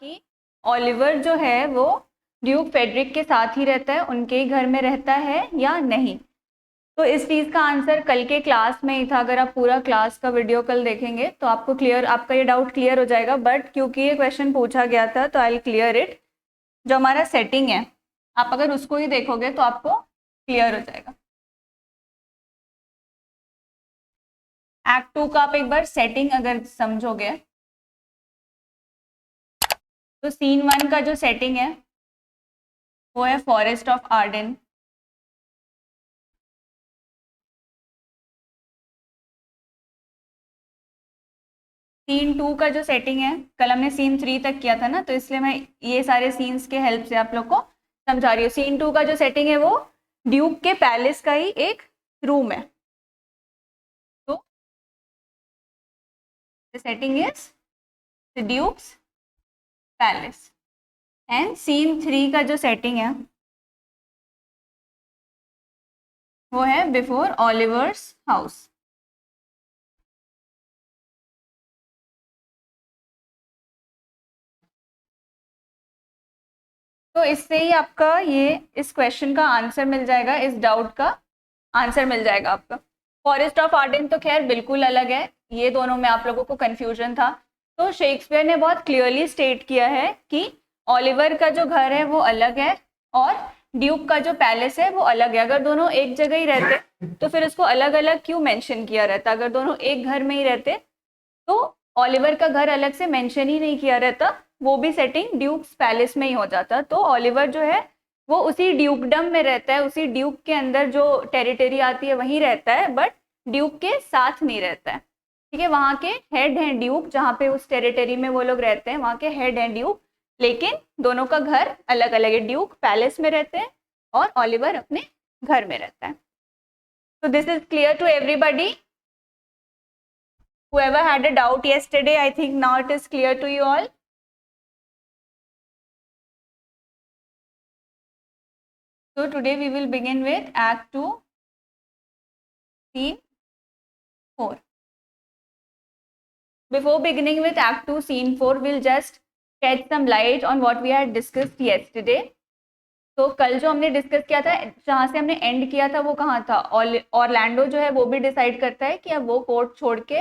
कि ओलिवर जो है वो ड्यूक फेडरिक के साथ ही रहता है, उनके ही घर में रहता है या नहीं। तो इस चीज़ का आंसर कल के क्लास में ही था। अगर आप पूरा क्लास का वीडियो कल देखेंगे तो आपको आपका ये डाउट क्लियर हो जाएगा। बट क्योंकि ये क्वेश्चन पूछा गया था तो आई विल क्लियर इट। जो हमारा सेटिंग है, आप अगर उसको ही देखोगे तो आपको क्लियर हो जाएगा। एक्ट 2 का आप एक बार सेटिंग अगर समझोगे तो सीन 1 का जो सेटिंग है वो है फॉरेस्ट ऑफ आर्डन। सीन 2 का जो सेटिंग है, कल हमने सीन 3 तक किया था ना, तो इसलिए मैं ये सारे सीन्स के हेल्प से आप लोग को समझा रही हूँ। सीन 2 का जो सेटिंग है वो ड्यूक के पैलेस का ही एक रूम है। तो the setting is the Duke's palace. And scene 3 का जो सेटिंग है वो है बिफोर ओलिवर्स हाउस। तो इससे ही आपका ये इस क्वेश्चन का आंसर मिल जाएगा, इस डाउट का आंसर मिल जाएगा आपका। फॉरेस्ट ऑफ आर्डन तो खैर बिल्कुल अलग है, ये दोनों में आप लोगों को कंफ्यूजन था। तो शेक्सपियर ने बहुत क्लियरली स्टेट किया है कि ओलिवर का जो घर है वो अलग है और ड्यूक का जो पैलेस है वो अलग है। अगर दोनों एक जगह ही रहते तो फिर उसको अलग अलग क्यों मेंशन किया रहता? अगर दोनों एक घर में ही रहते तो ओलिवर का घर अलग से मेंशन ही नहीं किया रहता, वो भी सेटिंग ड्यूक्स पैलेस में ही हो जाता। तो ओलिवर जो है वो उसी ड्यूकडम में रहता है, उसी ड्यूक के अंदर जो टेरिटरी आती है वहीं रहता है, बट ड्यूक के साथ नहीं रहता है। ठीक है, वहाँ के हेड हैं ड्यूक, जहाँ पे उस टेरिटरी में वो लोग रहते हैं वहाँ के हेड हैं ड्यूक, लेकिन दोनों का घर अलग अलग है। ड्यूक पैलेस में रहते हैं और ओलिवर अपने घर में रहता है। तो this is clear to everybody. Whoever had a doubt yesterday, I think now it is clear to you all. So today we will begin with Act 2, Scene 4. Before beginning with Act 2, Scene 4, we'll just shed some light on what we had discussed yesterday. तो कल जो हमने discuss किया था, जहाँ से हमने and किया था वो कहाँ था? ऑरलैंडो जो है वो भी डिसाइड करता है कि अब वो कोर्ट छोड़ के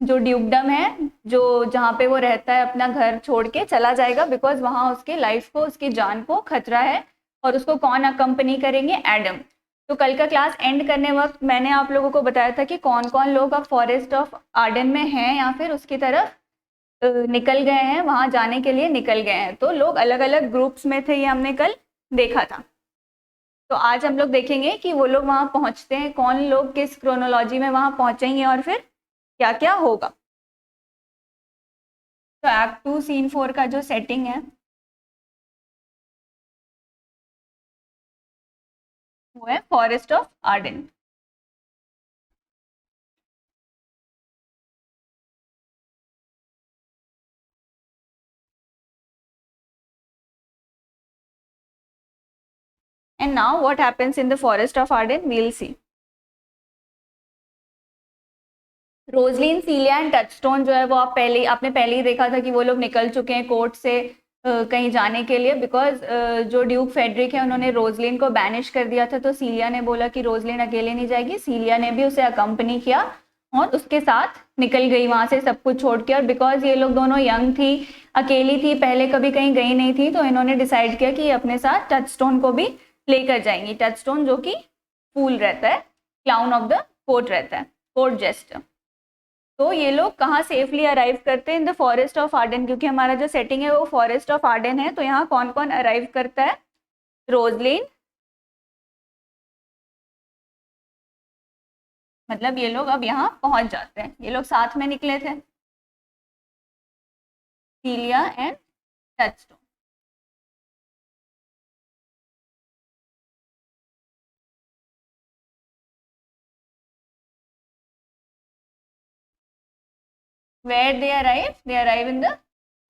जो ड्यूकडम है, जो जहाँ पे वो रहता है, अपना घर छोड़ के चला जाएगा, बिकॉज वहाँ उसके लाइफ को, उसकी जान को खतरा है। और उसको कौन अकम्पनी करेंगे? एडम। तो कल का क्लास एंड करने वक्त मैंने आप लोगों को बताया था कि कौन कौन लोग अब फॉरेस्ट ऑफ आर्डन में हैं या फिर उसकी तरफ निकल गए हैं, वहाँ जाने के लिए निकल गए हैं। तो लोग अलग अलग ग्रुप्स में थे, ये हमने कल देखा था। तो आज हम लोग देखेंगे कि वो लोग वहाँ पहुँचते हैं, कौन लोग किस क्रोनोलॉजी में वहाँ पहुँचेंगे और फिर क्या क्या होगा। तो एक्ट 2 सीन 4 का जो सेटिंग है वो है forest of Arden. And now what happens in the forest of Arden, we will see. Rosalind, Celia and Touchstone जो है वो आपने पहले ही देखा था कि वो लोग निकल चुके हैं कोर्ट से कहीं जाने के लिए, बिकॉज जो ड्यूक फेडरिक है उन्होंने रोजलिन को बैनिश कर दिया था। तो सीलिया ने बोला कि रोजलिन अकेले नहीं जाएगी, सीलिया ने भी उसे अकम्पनी किया और उसके साथ निकल गई वहां से सब कुछ छोड़ के। और बिकॉज ये लोग दोनों यंग थी, अकेली थी, पहले कभी कहीं गई नहीं थी, तो इन्होंने डिसाइड किया कि अपने साथ टचस्टोन को भी लेकर जाएंगी। टचस्टोन जो कि फूल रहता है, क्लाउन ऑफ द कोर्ट रहता है, कोर्ट जेस्टर। तो ये लोग कहाँ सेफली अराइव करते हैं? इन द फॉरेस्ट ऑफ आर्डन, क्योंकि हमारा जो सेटिंग है वो फॉरेस्ट ऑफ आर्डन है। तो यहाँ कौन कौन अराइव करता है? रोजलिन, मतलब ये लोग अब यहाँ पहुंच जाते हैं, ये लोग साथ में निकले थे, Celia and Touchstone. Where they arrive in the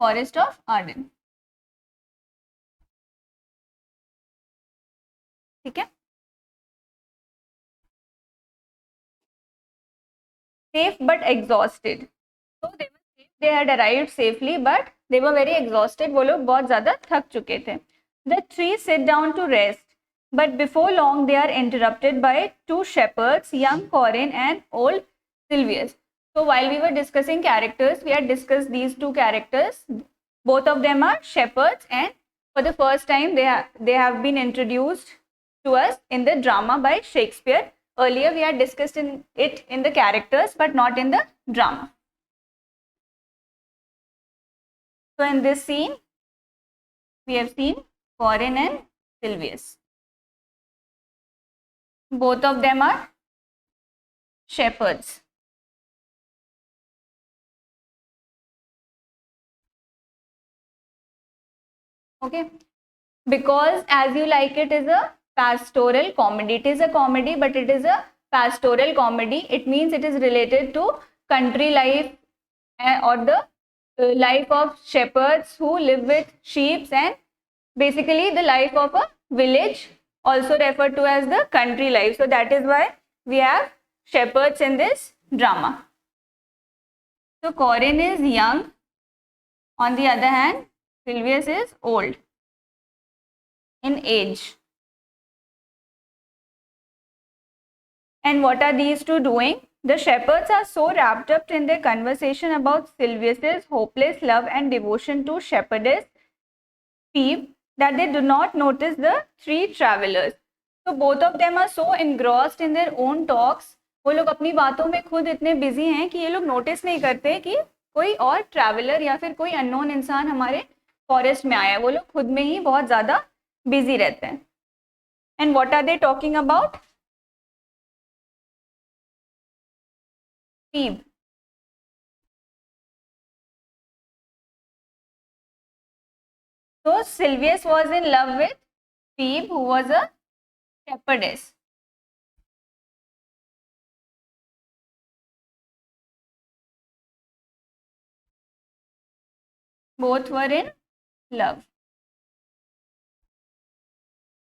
forest of Arden. ठीक है, सेफ बट एग्जॉस्टेड। तो they were safe they had arrived safely, but they were very exhausted. वो लोग बहुत ज़्यादा थक चुके थे. The three sit down to rest, but before long they are interrupted by two shepherds, young Corin and old Silvius. So while we were discussing characters, we had discussed these two characters. Both of them are shepherds, and for the first time they have been introduced to us in the drama by Shakespeare. Earlier we had discussed it in the characters, but not in the drama. So in this scene, we have seen Corin and Silvius. Both of them are shepherds. Okay, because As You Like It is a pastoral comedy. It is a comedy, but it is a pastoral comedy. It means it is related to country life or the life of shepherds who live with sheep, and basically the life of a village, also referred to as the country life. So that is why we have shepherds in this drama. So Corin is young. On the other hand, Silvius is old in age. And what are these two doing? The shepherds are so wrapped up in their conversation about Silvius's hopeless love and devotion to shepherdess Phoebe that they do not notice the three travelers. So both of them are so engrossed in their own talks. वो लोग अपनी बातों में खुद इतने busy हैं कि ये लोग नोटिस नहीं करते कि कोई और ट्रैवलर या फिर कोई अननोन इंसान हमारे फॉरेस्ट में आया है. वो लोग खुद में ही बहुत ज़्यादा बिजी रहते हैं. And what are they talking about? Phoebe. So Silvius was in love with Phoebe, who was a shepherdess. Both were in love.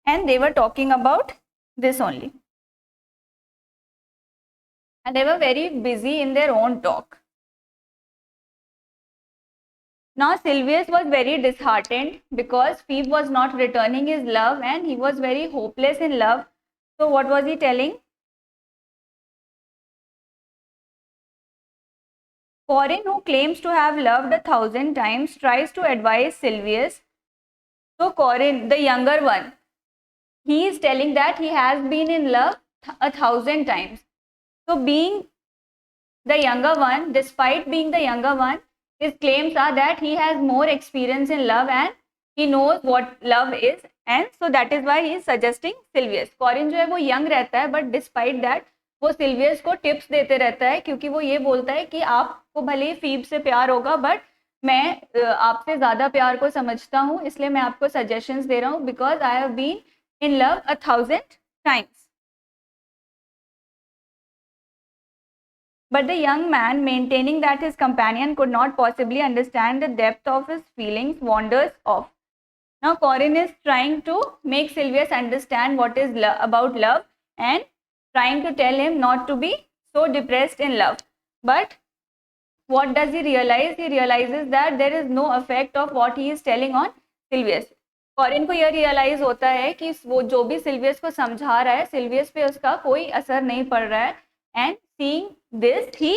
And they were talking about this only. And they were very busy in their own talk. Now Silvius was very disheartened because Phoebe was not returning his love, and he was very hopeless in love. So what was he telling? Corin, who claims to have loved 1,000 times, tries to advise Silvius. So Corin, the younger one, he is telling that he has been in love 1,000 times. So being the younger one, despite being the younger one, his claims are that he has more experience in love and he knows what love is, and so that is why he is suggesting Silvius. Corin जो है वो young रहता है, but despite that वो Silvius को tips देते रहता है, क्योंकि वो ये बोलता है कि आपको भले ही फीब से प्यार होगा, बट मैं आपसे ज़्यादा प्यार को समझता हूँ, इसलिए मैं आपको सजेशंस दे रहा हूँ, because I have been in love 1,000 times. But the young man, maintaining that his companion could not possibly understand the depth of his feelings, wanders off. Now Corin is trying to make Silvius understand what is about love, and trying to tell him not to be so depressed in love. But what does he realize? He realizes that there is no effect of what he is telling on Silvius. Corin को यह realise होता है कि वो जो भी Silvius को समझा रहा है, सिल्वियस पे उसका कोई असर नहीं पड़ रहा है. And seeing this he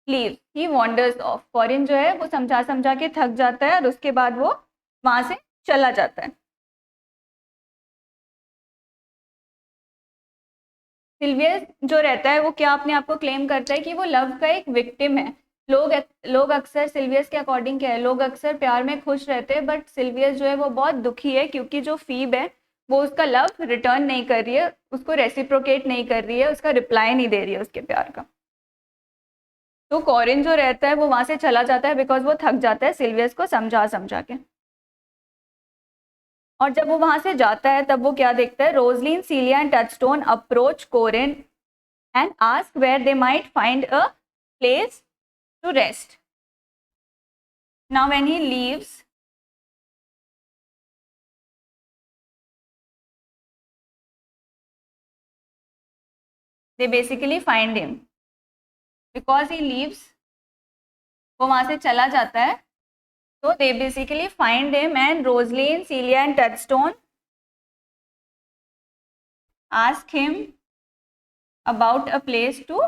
leaves, he wanders off. Corin जो है वो समझा के थक जाता है और उसके बाद वो वहां से चला जाता है. सिल्वियस जो रहता है वो क्या अपने आप को क्लेम करता है कि वो लव का एक विक्टिम है. लोग अक्सर सिल्वियस के अकॉर्डिंग क्या है, लोग अक्सर प्यार में खुश रहते हैं, बट सिल्वियस जो है वो बहुत दुखी है क्योंकि जो फीब है वो उसका लव रिटर्न नहीं कर रही है, उसको रेसिप्रोकेट नहीं कर रही है, उसका रिप्लाई नहीं दे रही है उसके प्यार का. तो कॉरिन जो रहता है वो वहां से चला जाता है बिकॉज वो थक जाता है सिल्वियस को समझा के. और जब वो वहां से जाता है तब वो क्या देखता है? Rosalind, Celia and Touchstone approach Corin and ask where they might find a place to rest. Now when he leaves, they basically find him because he leaves वो वहाँ से चला जाता है। तो they basically find him and Rosalind, Celia and Touchstone ask him about a place to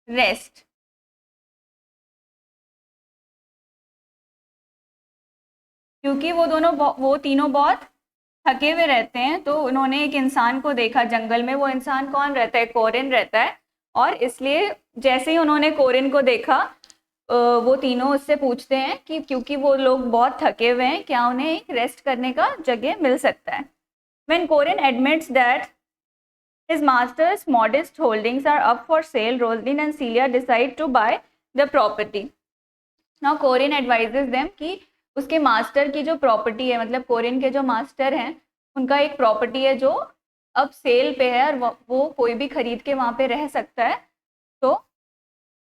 rest. क्योंकि वो तीनों बहुत थके हुए रहते हैं, तो उन्होंने एक इंसान को देखा जंगल में। वो इंसान कौन रहता है? कोरिन रहता है। और इसलिए जैसे ही उन्होंने कोरिन को देखा, वो तीनों उससे पूछते हैं कि क्योंकि वो लोग बहुत थके हुए हैं, क्या उन्हें एक रेस्ट करने का जगह मिल सकता है। When Corin admits that his master's modest holdings are up for sale, Rosalind and Celia decide to buy the property. Now Corin advises them कि उसके मास्टर की जो प्रॉपर्टी है, मतलब कोरिन के जो मास्टर हैं, उनका एक प्रॉपर्टी है जो अब सेल पे है और वो कोई भी खरीद के वहाँ पे रह सकता है। तो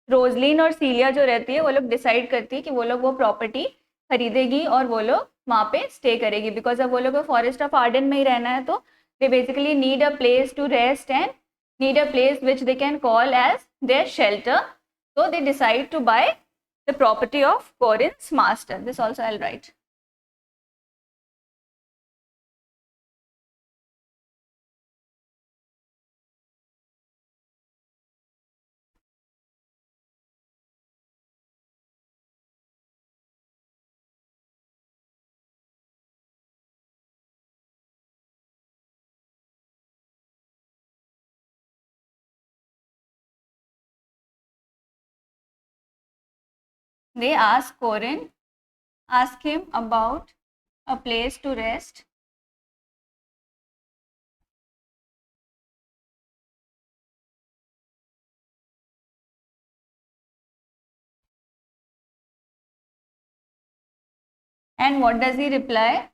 रोजलिन और सीलिया जो रहती है, वो लोग डिसाइड करती है कि वो लोग वो प्रॉपर्टी खरीदेगी और वो लोग वहाँ पे स्टे करेगी, बिकॉज अब वो लोग को फॉरेस्ट ऑफ आर्डन में ही रहना है। तो they basically need a place to rest and need a place which they can call as their shelter. So they decide to buy the property of Corin's master. This also I'll write. They ask him about a place to rest. And what does he reply?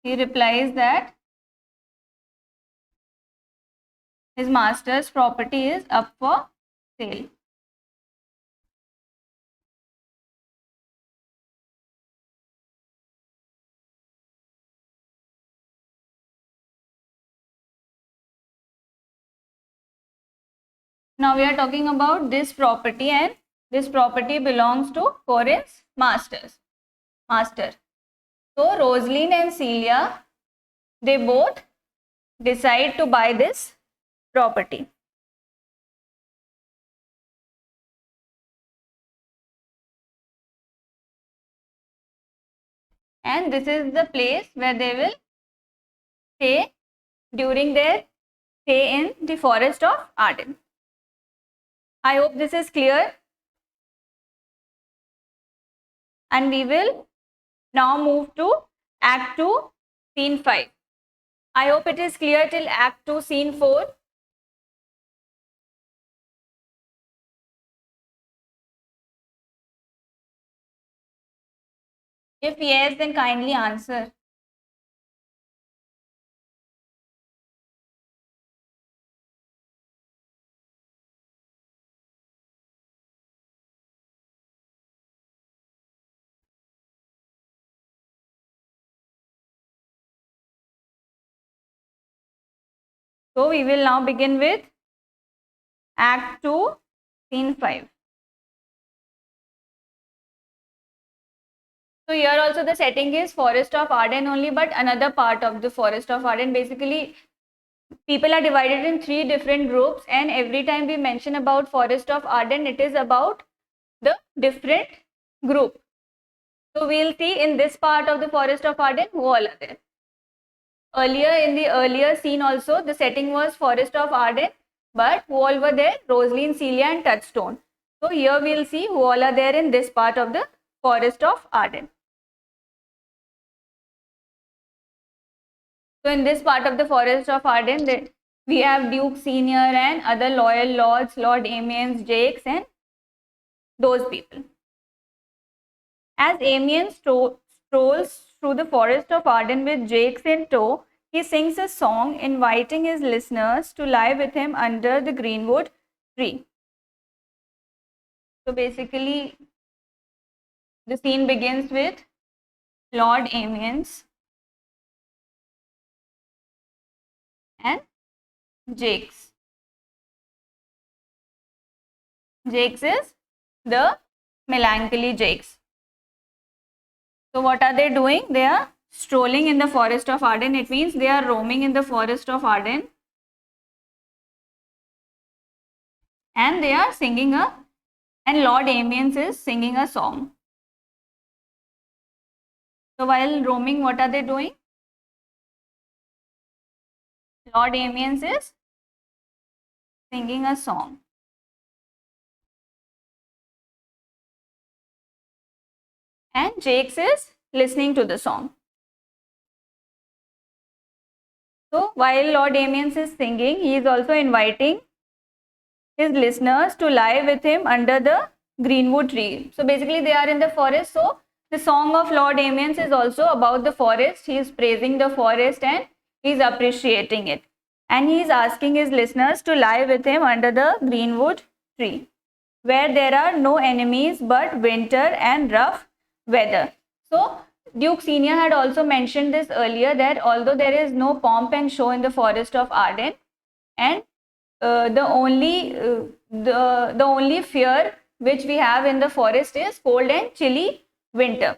He replies that his master's property is up for sale. Now we are talking about this property, and this property belongs to Corin's master. So Rosaline and Celia, they both decide to buy this property. And this is the place where they will stay during their stay in the forest of Arden. I hope this is clear. And we will now move to Act 2, Scene 5. I hope it is clear till Act 2, Scene 4. If yes, then kindly answer. So we will now begin with Act 2, Scene 5. So here also the setting is Forest of Arden only, but another part of the Forest of Arden. Basically, people are divided in 3 different groups, and every time we mention about Forest of Arden, it is about the different group. So we'll see in this part of the Forest of Arden who all are there. Earlier, in the earlier scene also, the setting was Forest of Arden, but who all were there? Rosaline, Celia and Touchstone. So here we'll see who all are there in this part of the Forest of Arden. So in this part of the Forest of Arden, we have Duke Senior and other loyal lords, Lord Amiens, Jakes and those people. As Amiens strolls through the Forest of Arden with Jakes in tow, he sings a song inviting his listeners to lie with him under the greenwood tree. So basically, the scene begins with Lord Amiens and Jakes. Jakes is the melancholy Jakes. So what are they doing? They are strolling in the forest of Arden. It means they are roaming in the forest of Arden, and they are singing and Lord Amiens is singing a song. So while roaming, what are they doing? Lord Amiens is singing a song. And Jakes is listening to the song. So while Lord Amiens is singing, he is also inviting his listeners to lie with him under the greenwood tree. So basically they are in the forest. So the song of Lord Amiens is also about the forest. He is praising the forest and he is appreciating it. And he is asking his listeners to lie with him under the greenwood tree, where there are no enemies but winter and rough weather. So Duke Senior had also mentioned this earlier, that although there is no pomp and show in the forest of Arden, and the only fear which we have in the forest is cold and chilly winter.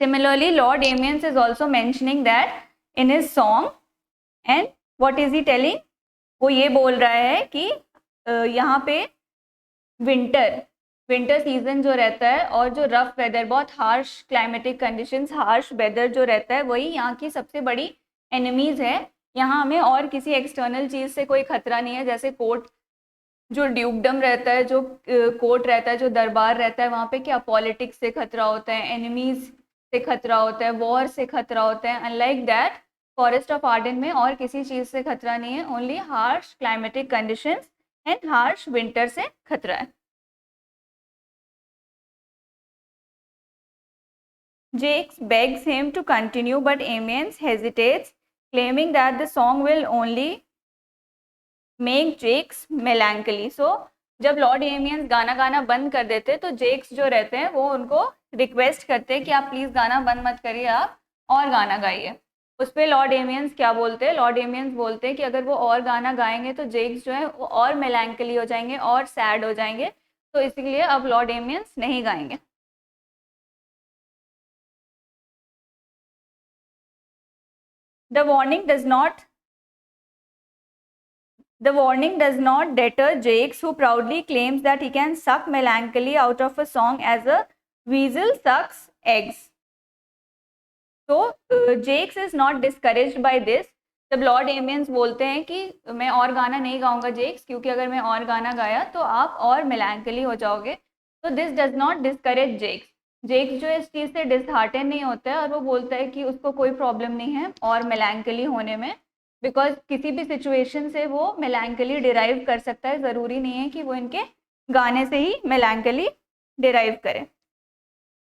Similarly, Lord Amiens is also mentioning that in his song, and what is he telling? वो ये बोल रहा है कि यहाँ पे winter season जो रहता है और जो रफ वेदर, बहुत harsh climatic conditions, harsh weather जो रहता है, वही यहाँ की सबसे बड़ी एनिमीज है. यहाँ हमें और किसी एक्सटर्नल चीज़ से कोई खतरा नहीं है, जैसे कोर्ट जो ड्यूकडम रहता है, जो कोर्ट रहता है, जो दरबार रहता है, वहाँ पे क्या पॉलिटिक्स से खतरा होता है, एनिमीज से खतरा होता है, वॉर से खतरा होता है. Unlike that forest of Ardern में और किसी चीज़ से खतरा नहीं है, only harsh climatic conditions and harsh winter से खतरा है. Jakes begs him to continue, but Amiens hesitates, claiming that the song will only make Jakes melancholy. So, जब लॉर्ड एमियंस गाना गाना बंद कर देते तो जेक्स जो रहते हैं वो उनको रिक्वेस्ट करते हैं कि आप प्लीज़ गाना बंद मत करिए, आप और गाना गाइए. उस पर लॉर्ड एमियंस क्या बोलते हैं? लॉर्ड एमियंस बोलते हैं कि अगर वो और गाना गाएंगे तो जेक्स जो है वो और मेलैंकली हो जाएंगे और सैड हो जाएंगे, तो इसलिए अब लॉर्ड एमियंस नहीं गाएंगे. The warning does not deter Jakes, who proudly claims that he can suck melancholy out of a song as a weasel sucks eggs. So Jakes is not discouraged by this. जब Lord एमियंस बोलते हैं कि मैं और गाना नहीं गाऊंगा जेक्स, क्योंकि अगर मैं और गाना गाया तो आप और मेलैंकली हो जाओगे, तो दिस डज नॉट डिस्करेज जेक्स. जेक्स जो इस चीज़ से डिसहार्टन नहीं होता है और वो बोलता है कि उसको कोई प्रॉब्लम नहीं है और मेलैंकली होने में, बिकॉज किसी भी सिचुएशन से वो मेलैंकली डिराइव कर सकता है. ज़रूरी नहीं है कि वो इनके गाने से ही मेलैंकली डिराइव करे.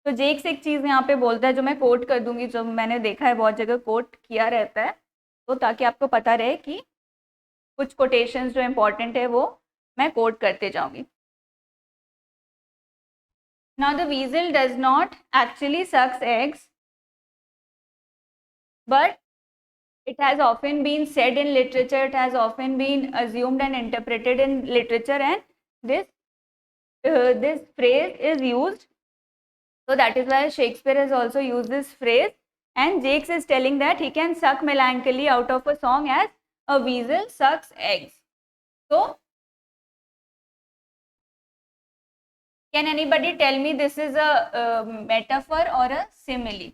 तो जेक्स एक चीज़ यहाँ पे बोलता है जो मैं कोट कर दूंगी, जो मैंने देखा है बहुत जगह कोट किया रहता है, तो ताकि आपको पता रहे कि कुछ कोटेशंस जो इम्पोर्टेंट है वो मैं कोट करते जाऊंगी. Now the weasel does not actually sucks eggs, but it has often been said in literature, it has often been assumed and interpreted in literature, and this phrase is used. So that is why Shakespeare has also used this phrase, and Jakes is telling that he can suck melancholy out of a song as a weasel sucks eggs. So can anybody tell me this is a metaphor or a simile?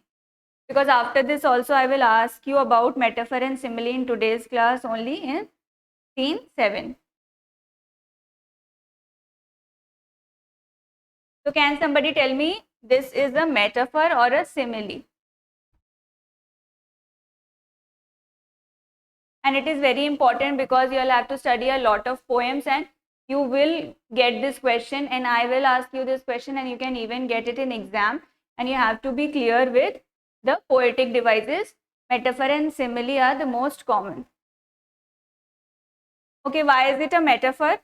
Because after this also I will ask you about metaphor and simile in today's class only in scene 7. So can somebody tell me this is a metaphor or a simile? And it is very important because you will have to study a lot of poems and you will get this question, and I will ask you this question, and you can even get it in exam, and you have to be clear with the poetic devices. Metaphor and simile are the most common. Okay, why is it a metaphor?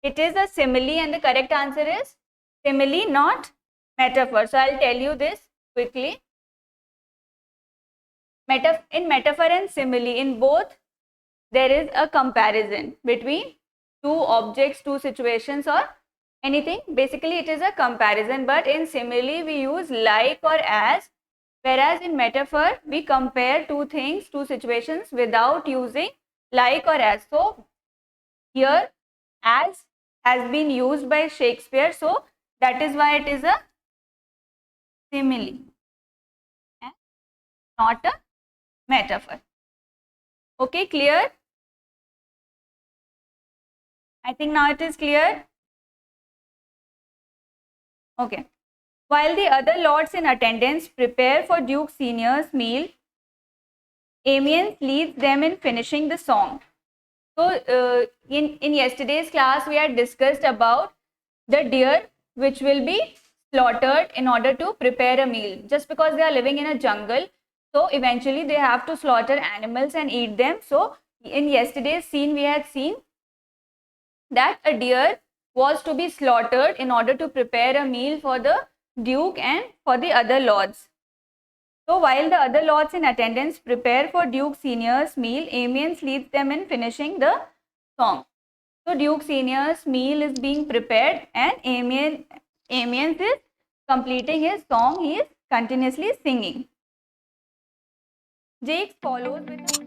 It is a simile and the correct answer is simile, not metaphor. So I'll tell you this quickly. In metaphor and simile, in both there is a comparison between two objects, two situations or anything. Basically it is a comparison, but in simile we use like or as, whereas in metaphor we compare two things, two situations without using like or as. So here as has been used by Shakespeare, so that is why it is a simile and not a metaphor. Okay, clear? I think now it is clear. Okay. While the other lords in attendance prepare for Duke Senior's meal, Amyens leads them in finishing the song. So in yesterday's class we had discussed about the deer which will be slaughtered in order to prepare a meal. Just because they are living in a jungle, so eventually they have to slaughter animals and eat them. So in yesterday's scene we had seen that a deer was to be slaughtered in order to prepare a meal for the Duke and for the other lords. So while the other lords in attendance prepare for Duke Senior's meal, Amyens leads them in finishing the song. So Duke Senior's meal is being prepared and Amyens is completing his song. He is continuously singing. Jake follows with